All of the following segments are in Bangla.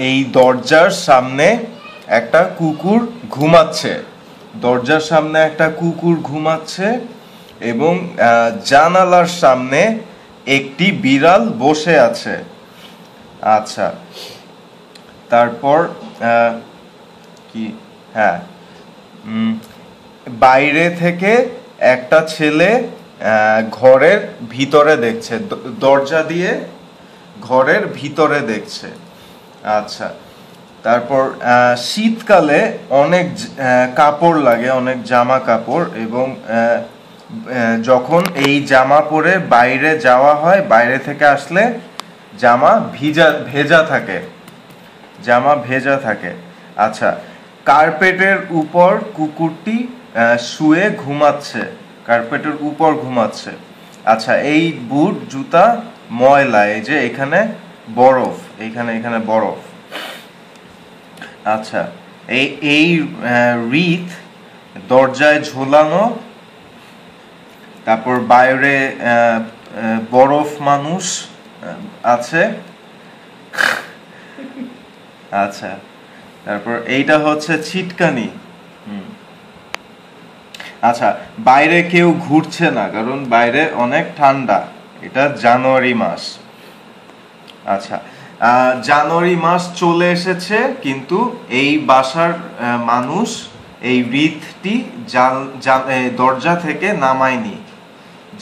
এই দরজার সামনে একটা কুকুর ঘুমাচ্ছে, দরজার সামনে একটা কুকুর ঘুমাচ্ছে এবং জানালার সামনে একটি বিড়াল বসে আছে। আচ্ছা, তারপর কি, হ্যাঁ, বাইরে থেকে একটা ছেলে ঘরের ভিতরে দেখছে, দরজা দিয়ে ঘরের ভিতরে দেখছে। আচ্ছা, তারপর শীতকালে অনেক কাপড় লাগে, অনেক জামা কাপড়, এবং যখন এই জামা পরে বাইরে যাওয়া হয়, বাইরে থেকে আসলে জামা ভেজা থাকে। আচ্ছা, কার্পেটের উপর কুকুরটি শুয়ে ঘুমাচ্ছে, কার্পেটের উপর ঘুমাচ্ছে। আচ্ছা, এই বুট জুতা ময়লা, এই যে এখানে বরফ, এখানে বরফ। আচ্ছা, এই রিত দরজায় ঝোলানো, তারপর বাইরে বরফ মানুষ আছে। আচ্ছা, তারপর এইটা হচ্ছে ছিটকানি। আচ্ছা, বাইরে কেউ ঘুরছে না কারণ বাইরে অনেক ঠান্ডা, এটা জানুয়ারি মাস। আচ্ছা, জানুয়ারি মাস চলে এসেছে কিন্তু এই বাসার মানুষ এই রিতটি দরজা থেকে নামায়নি।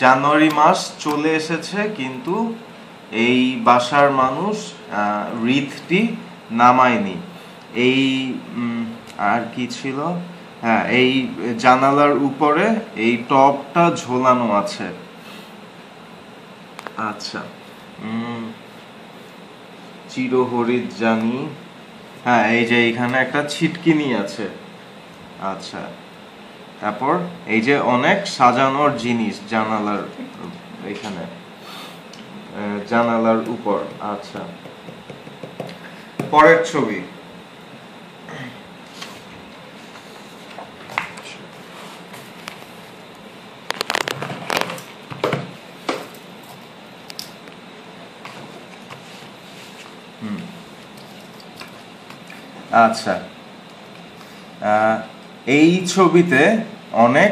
জানুয়ারি মাস চলে এসেছে কিন্তু এই বাসার মানুষ রিতটি নামায়নি। এই আর কি ছিল, হ্যাঁ, এই জানালার উপরে এই টপটা ঝোলানো আছে। আচ্ছা, চিরহরিৎ জানি, হ্যাঁ, এই যে এখানে একটা ছিটকিনি আছে। আচ্ছা, তারপর এই যে অনেক সাজানোর জিনিস জানালার এখানে, জানালার উপর। আচ্ছা, পরের ছবি। আচ্ছা, এই ছবিতে অনেক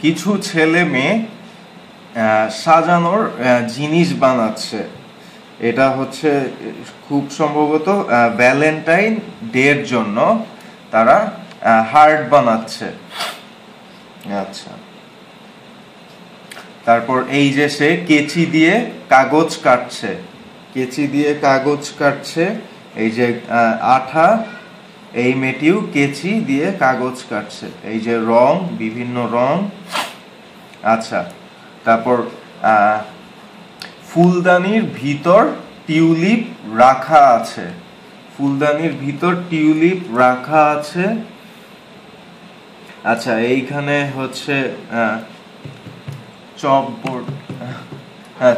কিছু ছেলে মেয়ে সাজানোর জিনিস বানাচ্ছে। এটা হচ্ছে খুব সম্ভবত ভ্যালেন্টাইন ডের জন্য তারা হার্ট বানাচ্ছে। আচ্ছা, তারপর এই যে সে কেচি দিয়ে কাগজ কাটছে, এই যে আঠা, এই মেয়েটিও কেচি দিয়ে কাগজ কাটছে, এই যে রং, বিভিন্ন রং। আচ্ছা, তারপর ফুলদানির ভিতর টিউলিপ রাখা আছে। আচ্ছা, এইখানে হচ্ছে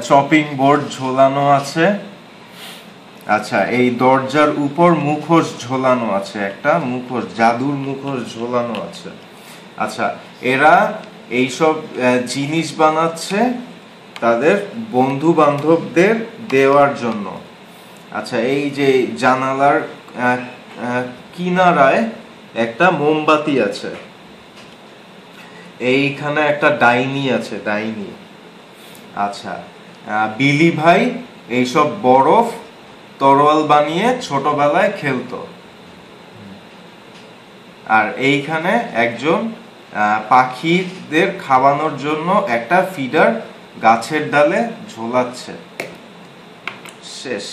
চপিং বোর্ড ঝোলানো আছে। আচ্ছা, এই দরজার উপর মুখোশ ঝোলানো আছে, একটা মুখোশ, জাদুর মুখোশ ঝোলানো আছে। আচ্ছা, এরা এইসব জিনিস বানাচ্ছে তাদের বন্ধু বান্ধবদের দেওয়ার জন্য। আচ্ছা, এই যে জানালার কিনারায় একটা মোমবাতি আছে, এইখানে একটা ডাইনি আছে, ডাইনি। আচ্ছা, বিলি ভাই এইসব বরফ তরোয়াল বানিয়ে ছোটবেলায় খেলতো। আর এইখানে একজন পাখিদের খাওয়ানোর জন্য একটা ফিডার গাছের ডালে ঝোলাচ্ছে। শেষ।